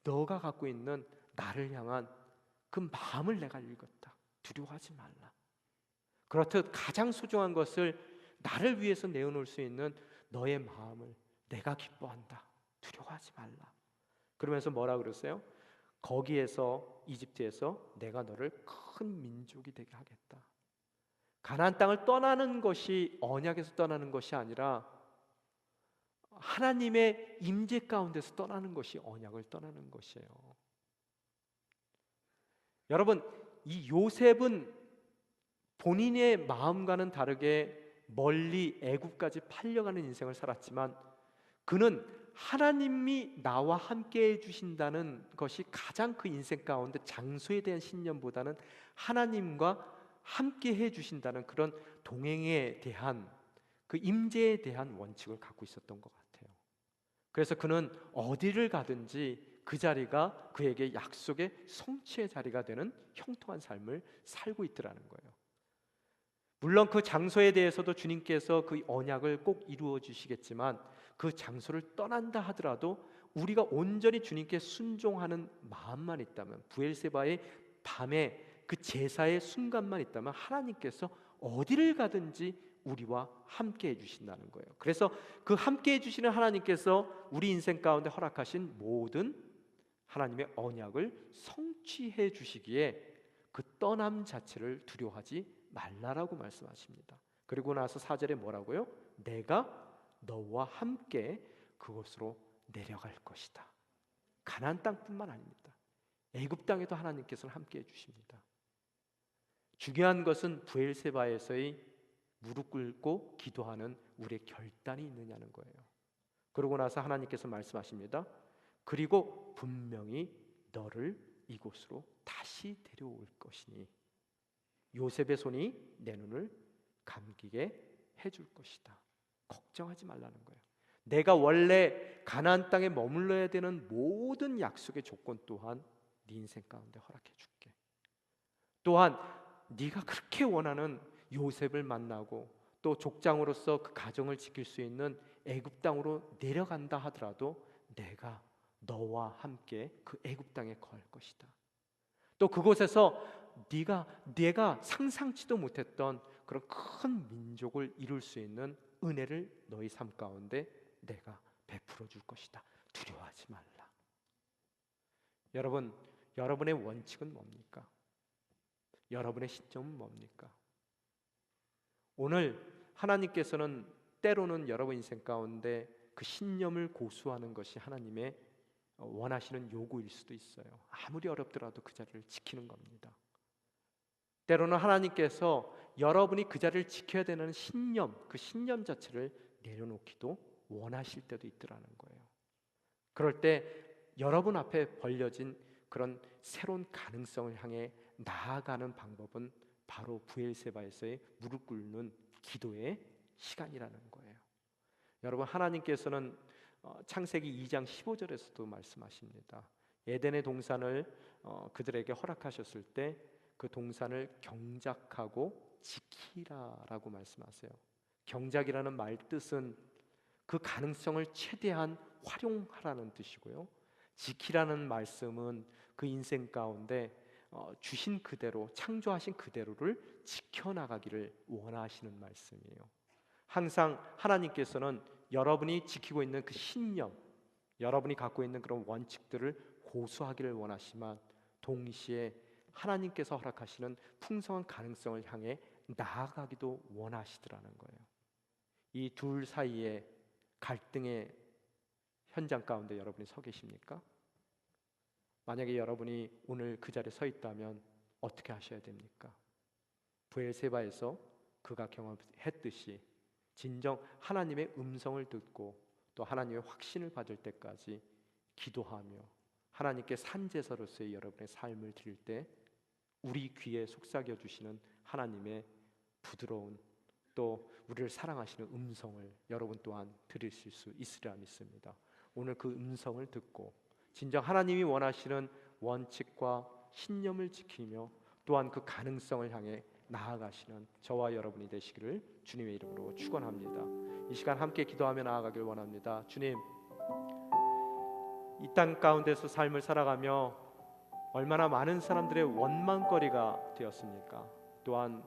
너가 갖고 있는 나를 향한 그 마음을 내가 읽었다. 두려워하지 말라. 그렇듯 가장 소중한 것을 나를 위해서 내어놓을 수 있는 너의 마음을 내가 기뻐한다. 두려워하지 말라. 그러면서 뭐라 그랬어요? 거기에서 이집트에서 내가 너를 큰 민족이 되게 하겠다. 가나안 땅을 떠나는 것이 언약에서 떠나는 것이 아니라 하나님의 임재 가운데서 떠나는 것이 언약을 떠나는 것이에요. 여러분, 이 요셉은 본인의 마음과는 다르게 멀리 애굽까지 팔려가는 인생을 살았지만 그는 하나님이 나와 함께 해주신다는 것이 가장 그 인생 가운데 장소에 대한 신념보다는 하나님과 함께 해주신다는 그런 동행에 대한 그 임재에 대한 원칙을 갖고 있었던 것 같아요. 그래서 그는 어디를 가든지 그 자리가 그에게 약속의 성취의 자리가 되는 형통한 삶을 살고 있더라는 거예요. 물론 그 장소에 대해서도 주님께서 그 언약을 꼭 이루어 주시겠지만 그 장소를 떠난다 하더라도 우리가 온전히 주님께 순종하는 마음만 있다면, 브엘세바의 밤에 그 제사의 순간만 있다면 하나님께서 어디를 가든지 우리와 함께 해주신다는 거예요. 그래서 그 함께 해주시는 하나님께서 우리 인생 가운데 허락하신 모든 하나님의 언약을 성취해 주시기에 그 떠남 자체를 두려워하지 말라라고 말씀하십니다. 그리고 나서 4절에 뭐라고요? 내가 너와 함께 그곳으로 내려갈 것이다. 가나안 땅뿐만 아닙니다. 애굽 땅에도 하나님께서는 함께 해주십니다. 중요한 것은 브엘세바에서의 무릎 꿇고 기도하는 우리의 결단이 있느냐는 거예요. 그러고 나서 하나님께서 말씀하십니다. 그리고 분명히 너를 이곳으로 다시 데려올 것이니 요셉의 손이 내 눈을 감기게 해줄 것이다. 걱정하지 말라는 거예요. 내가 원래 가나안 땅에 머물러야 되는 모든 약속의 조건 또한 네 인생 가운데 허락해 줄게. 또한 네가 그렇게 원하는 요셉을 만나고 또 족장으로서 그 가정을 지킬 수 있는 애굽 땅으로 내려간다 하더라도 내가 너와 함께 그 애굽 땅에 거할 것이다. 또 그곳에서 내가 상상치도 못했던 그런 큰 민족을 이룰 수 있는 은혜를 너희 삶 가운데 내가 베풀어 줄 것이다. 두려워하지 말라. 여러분, 여러분의 원칙은 뭡니까? 여러분의 신점은 뭡니까? 오늘 하나님께서는 때로는 여러분 인생 가운데 그 신념을 고수하는 것이 하나님의 원하시는 요구일 수도 있어요. 아무리 어렵더라도 그 자리를 지키는 겁니다. 때로는 하나님께서 여러분이 그 자리를 지켜야 되는 신념, 그 신념 자체를 내려놓기도 원하실 때도 있더라는 거예요. 그럴 때 여러분 앞에 벌려진 그런 새로운 가능성을 향해 나아가는 방법은 바로 브엘세바에서의 무릎 꿇는 기도의 시간이라는 거예요. 여러분, 하나님께서는 창세기 2장 15절에서도 말씀하십니다. 에덴의 동산을 그들에게 허락하셨을 때 그 동산을 경작하고 지키라라고 말씀하세요. 경작이라는 말 뜻은 그 가능성을 최대한 활용하라는 뜻이고요, 지키라는 말씀은 그 인생 가운데 주신 그대로, 창조하신 그대로를 지켜나가기를 원하시는 말씀이에요. 항상 하나님께서는 여러분이 지키고 있는 그 신념, 여러분이 갖고 있는 그런 원칙들을 고수하기를 원하시지만 동시에 하나님께서 허락하시는 풍성한 가능성을 향해 나아가기도 원하시더라는 거예요. 이 둘 사이에 갈등의 현장 가운데 여러분이 서 계십니까? 만약에 여러분이 오늘 그 자리에 서 있다면 어떻게 하셔야 됩니까? 브엘세바에서 그가 경험했듯이 진정 하나님의 음성을 듣고 또 하나님의 확신을 받을 때까지 기도하며 하나님께 산제사로서의 여러분의 삶을 드릴 때 우리 귀에 속삭여 주시는 하나님의 부드러운, 또 우리를 사랑하시는 음성을 여러분 또한 들으실 수 있으리라 믿습니다. 오늘 그 음성을 듣고 진정 하나님이 원하시는 원칙과 신념을 지키며 또한 그 가능성을 향해 나아가시는 저와 여러분이 되시기를 주님의 이름으로 축원합니다. 이 시간 함께 기도하며 나아가길 원합니다. 주님, 이 땅 가운데서 삶을 살아가며 얼마나 많은 사람들의 원망거리가 되었습니까? 또한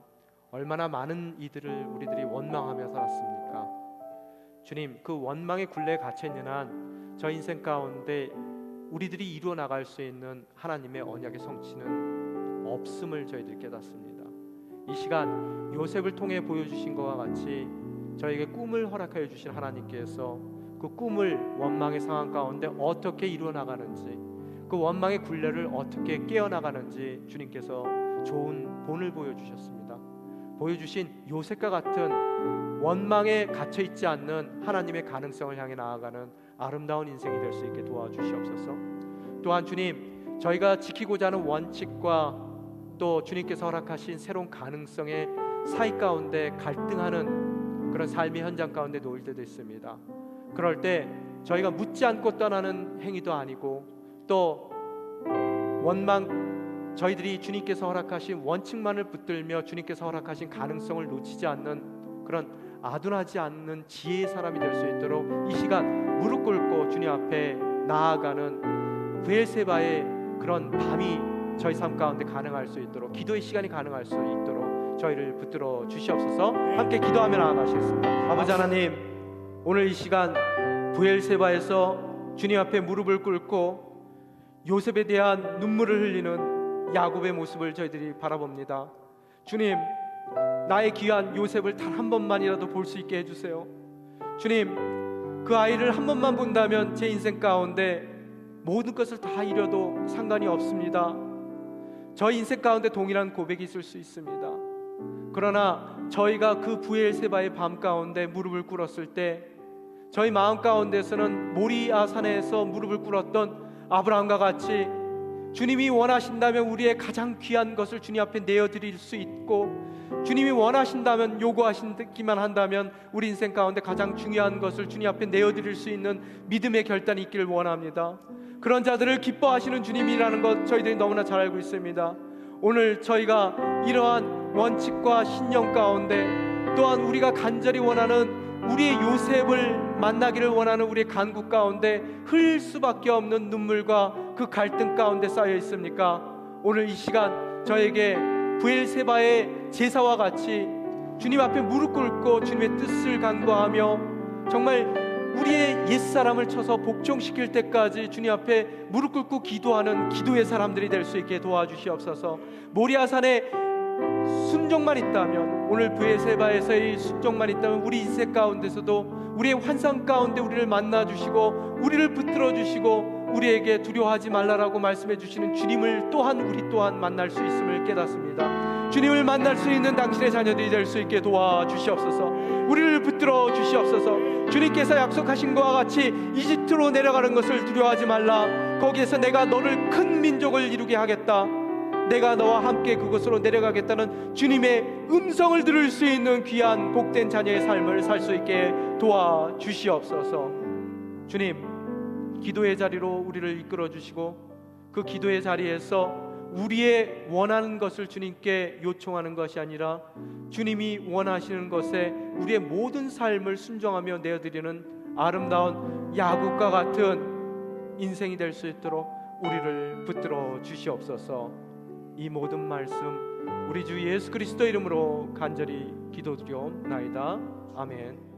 얼마나 많은 이들을 우리들이 원망하며 살았습니까? 주님, 그 원망의 굴레에 갇혀 있는 한 저 인생 가운데 우리들이 이루어 나갈 수 있는 하나님의 언약의 성취는 없음을 저희들이 깨닫습니다. 이 시간 요셉을 통해 보여주신 것과 같이 저에게 꿈을 허락하여 주신 하나님께서 그 꿈을 원망의 상황 가운데 어떻게 이루어 나가는지, 그 원망의 굴레를 어떻게 깨어나가는지 주님께서 좋은 본을 보여주셨습니다. 보여주신 요셉과 같은 원망에 갇혀있지 않는 하나님의 가능성을 향해 나아가는 아름다운 인생이 될 수 있게 도와주시옵소서. 또한 주님, 저희가 지키고자 하는 원칙과 또 주님께서 허락하신 새로운 가능성의 사이 가운데 갈등하는 그런 삶의 현장 가운데 놓일 때도 있습니다. 그럴 때 저희가 묻지 않고 떠나는 행위도 아니고 또 저희들이 주님께서 허락하신 원칙만을 붙들며 주님께서 허락하신 가능성을 놓치지 않는 그런 아둔하지 않는 지혜의 사람이 될 수 있도록 이 시간 무릎 꿇고 주님 앞에 나아가는 브엘세바의 그런 밤이 저희 삶 가운데 가능할 수 있도록, 기도의 시간이 가능할 수 있도록 저희를 붙들어 주시옵소서. 함께 기도하며 나아가시겠습니다. 아버지 하나님, 오늘 이 시간 브엘세바에서 주님 앞에 무릎을 꿇고 요셉에 대한 눈물을 흘리는 야곱의 모습을 저희들이 바라봅니다. 주님, 나의 귀한 요셉을 단 한 번만이라도 볼 수 있게 해주세요. 주님, 그 아이를 한 번만 본다면 제 인생 가운데 모든 것을 다 잃어도 상관이 없습니다. 저 인생 가운데 동일한 고백이 있을 수 있습니다. 그러나 저희가 그 브엘세바의 밤 가운데 무릎을 꿇었을 때 저희 마음 가운데서는 모리아 산에서 무릎을 꿇었던 아브라함과 같이 주님이 원하신다면 우리의 가장 귀한 것을 주님 앞에 내어드릴 수 있고, 주님이 원하신다면, 요구하시기만 한다면 우리 인생 가운데 가장 중요한 것을 주님 앞에 내어드릴 수 있는 믿음의 결단이 있기를 원합니다. 그런 자들을 기뻐하시는 주님이라는 것 저희들이 너무나 잘 알고 있습니다. 오늘 저희가 이러한 원칙과 신념 가운데 또한 우리가 간절히 원하는 우리의 요셉을 만나기를 원하는 우리의 간구 가운데 흘릴 수밖에 없는 눈물과 그 갈등 가운데 쌓여 있습니까? 오늘 이 시간 저에게 브엘세바의 제사와 같이 주님 앞에 무릎 꿇고 주님의 뜻을 간구하며 정말 우리의 옛사람을 쳐서 복종시킬 때까지 주님 앞에 무릎 꿇고 기도하는 기도의 사람들이 될 수 있게 도와주시옵소서. 모리아산에 순종만 있다면, 오늘 브엘세바에서의 순종만 있다면 우리 인생 가운데서도 우리의 환상 가운데 우리를 만나주시고 우리를 붙들어주시고 우리에게 두려워하지 말라라고 말씀해 주시는 주님을 또한 우리 또한 만날 수 있음을 깨닫습니다. 주님을 만날 수 있는 당신의 자녀들이 될 수 있게 도와주시옵소서. 우리를 붙들어 주시옵소서. 주님께서 약속하신 것과 같이 이집트로 내려가는 것을 두려워하지 말라. 거기에서 내가 너를 큰 민족을 이루게 하겠다. 내가 너와 함께 그곳으로 내려가겠다는 주님의 음성을 들을 수 있는 귀한 복된 자녀의 삶을 살 수 있게 도와주시옵소서. 주님, 기도의 자리로 우리를 이끌어 주시고 그 기도의 자리에서 우리의 원하는 것을 주님께 요청하는 것이 아니라 주님이 원하시는 것에 우리의 모든 삶을 순종하며 내어드리는 아름다운 야곱과 같은 인생이 될 수 있도록 우리를 붙들어 주시옵소서. 이 모든 말씀 우리 주 예수 그리스도 이름으로 간절히 기도드리옵나이다. 아멘.